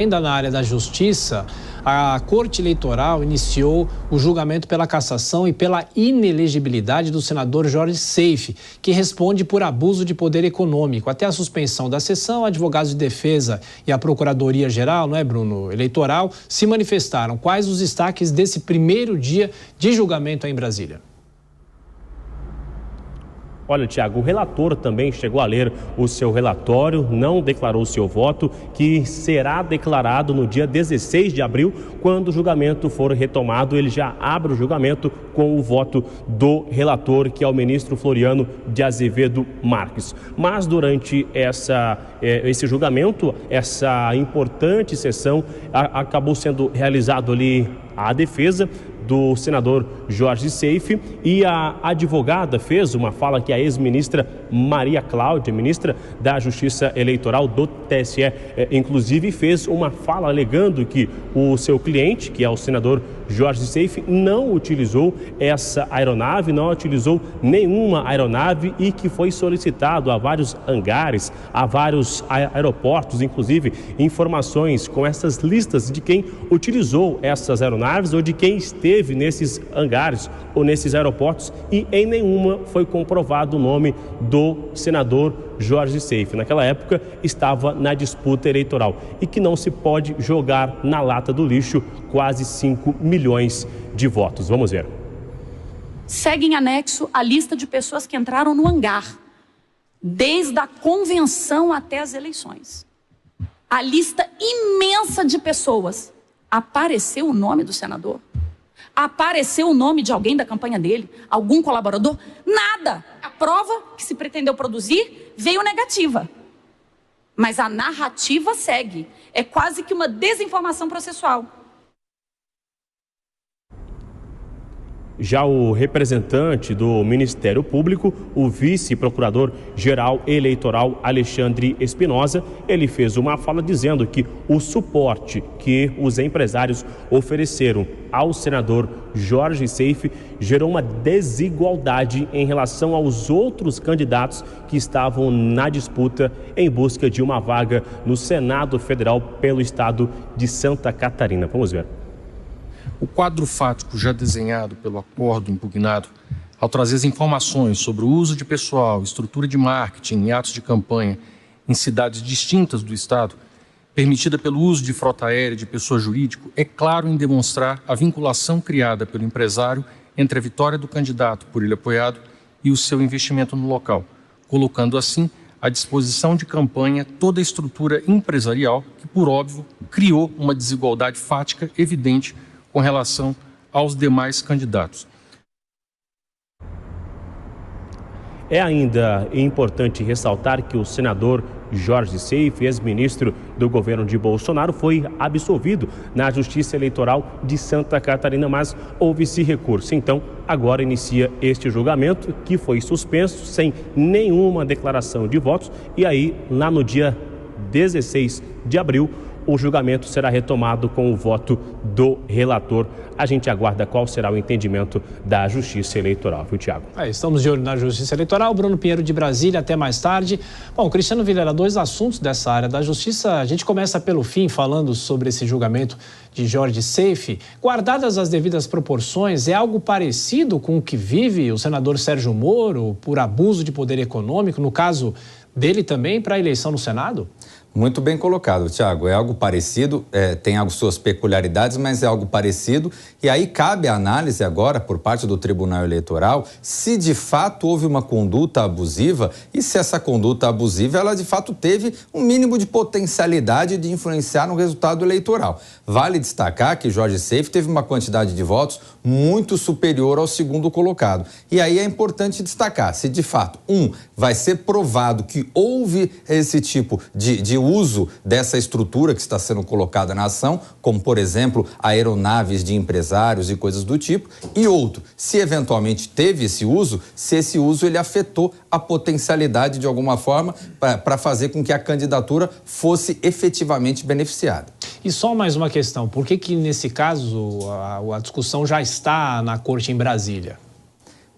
Ainda na área da justiça, a Corte Eleitoral iniciou o julgamento pela cassação e pela inelegibilidade do senador Jorge Seife, que responde por abuso de poder econômico. Até a suspensão da sessão, advogados de defesa e a Procuradoria-Geral, Bruno, Eleitoral, se manifestaram. Quais os destaques desse primeiro dia de julgamento aí em Brasília? Olha, Tiago, o relator também chegou a ler o seu relatório, não declarou o seu voto, que será declarado no dia 16 de abril, quando o julgamento for retomado. Ele já abre o julgamento com o voto do relator, que é o ministro Floriano de Azevedo Marques. Mas durante esse julgamento, essa importante sessão, acabou sendo realizado ali a defesa do senador Jorge Seife, e a advogada fez uma fala que a ex-ministra Maria Cláudia, ministra da Justiça Eleitoral do TSE, inclusive fez uma fala alegando que o seu cliente, que é o senador Jorge Seife, não utilizou essa aeronave, não utilizou nenhuma aeronave, e que foi solicitado a vários hangares, a vários aeroportos, inclusive informações com essas listas de quem utilizou essas aeronaves ou de quem esteve nesses hangares ou nesses aeroportos, e em nenhuma foi comprovado o nome do senador Jorge Seife. Naquela época estava na disputa eleitoral, e que não se pode jogar na lata do lixo quase 5 milhões de votos. Vamos ver. Segue em anexo a lista de pessoas que entraram no hangar, desde a convenção até as eleições. A lista imensa de pessoas. Apareceu o nome do senador? Apareceu o nome de alguém da campanha dele? Algum colaborador? Nada! A prova que se pretendeu produzir veio negativa. Mas a narrativa segue. É quase que uma desinformação processual. Já o representante do Ministério Público, o vice-procurador-geral eleitoral Alexandre Espinosa, ele fez uma fala dizendo que o suporte que os empresários ofereceram ao senador Jorge Seife gerou uma desigualdade em relação aos outros candidatos que estavam na disputa em busca de uma vaga no Senado Federal pelo estado de Santa Catarina. Vamos ver. O quadro fático já desenhado pelo acordo impugnado, ao trazer as informações sobre o uso de pessoal, estrutura de marketing e atos de campanha em cidades distintas do Estado, permitida pelo uso de frota aérea de pessoa jurídica, é claro em demonstrar a vinculação criada pelo empresário entre a vitória do candidato por ele apoiado e o seu investimento no local, colocando assim à disposição de campanha toda a estrutura empresarial que, por óbvio, criou uma desigualdade fática evidente com relação aos demais candidatos. É ainda importante ressaltar que o senador Jorge Seife, ex-ministro do governo de Bolsonaro, foi absolvido na Justiça Eleitoral de Santa Catarina, mas houve-se recurso. Então, agora inicia este julgamento, que foi suspenso sem nenhuma declaração de votos, e aí, lá no dia 16 de abril, o julgamento será retomado com o voto do relator. A gente aguarda qual será o entendimento da Justiça Eleitoral, viu, Tiago? Estamos de olho na Justiça Eleitoral. Bruno Pinheiro de Brasília, até mais tarde. Bom, Cristiano Vilela, 2 assuntos dessa área da Justiça. A gente começa pelo fim, falando sobre esse julgamento de Jorge Seife. Guardadas as devidas proporções, é algo parecido com o que vive o senador Sérgio Moro por abuso de poder econômico, no caso dele também, para a eleição no Senado? Muito bem colocado, Tiago. É algo parecido, tem suas peculiaridades, mas é algo parecido. E aí cabe a análise agora, por parte do Tribunal Eleitoral, se de fato houve uma conduta abusiva e se essa conduta abusiva, ela de fato teve um mínimo de potencialidade de influenciar no resultado eleitoral. Vale destacar que Jorge Seife teve uma quantidade de votos muito superior ao segundo colocado. E aí é importante destacar, se de fato, vai ser provado que houve esse tipo de uso dessa estrutura que está sendo colocada na ação, como, por exemplo, aeronaves de empresários e coisas do tipo, e outro, se eventualmente teve esse uso, se esse uso ele afetou a potencialidade de alguma forma para fazer com que a candidatura fosse efetivamente beneficiada. E só mais uma questão, por que nesse caso a discussão já está na Corte em Brasília?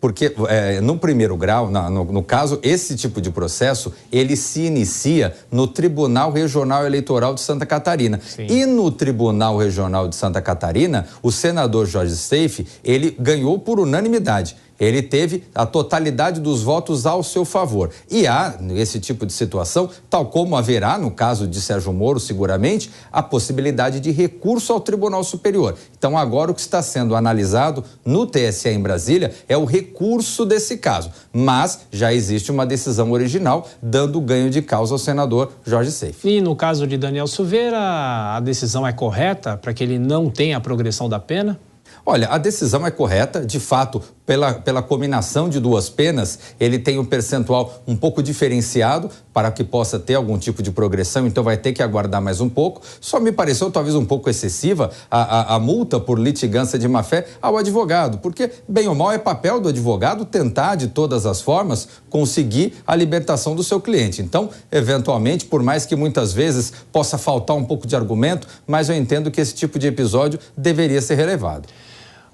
Porque no primeiro grau, no caso, esse tipo de processo, ele se inicia no Tribunal Regional Eleitoral de Santa Catarina. Sim. E no Tribunal Regional de Santa Catarina, o senador Jorge Seife, ele ganhou por unanimidade. Ele teve a totalidade dos votos ao seu favor. E há, nesse tipo de situação, tal como haverá no caso de Sérgio Moro, seguramente, a possibilidade de recurso ao Tribunal Superior. Então, agora o que está sendo analisado no TSE em Brasília é o recurso desse caso. Mas já existe uma decisão original dando ganho de causa ao senador Jorge Seife. E no caso de Daniel Silveira, a decisão é correta para que ele não tenha a progressão da pena? Olha, a decisão é correta, de fato, pela combinação de duas penas, ele tem um percentual um pouco diferenciado para que possa ter algum tipo de progressão, então vai ter que aguardar mais um pouco. Só me pareceu talvez um pouco excessiva a multa por litigância de má-fé ao advogado, porque, bem ou mal, é papel do advogado tentar, de todas as formas, conseguir a libertação do seu cliente. Então, eventualmente, por mais que muitas vezes possa faltar um pouco de argumento, mas eu entendo que esse tipo de episódio deveria ser relevado.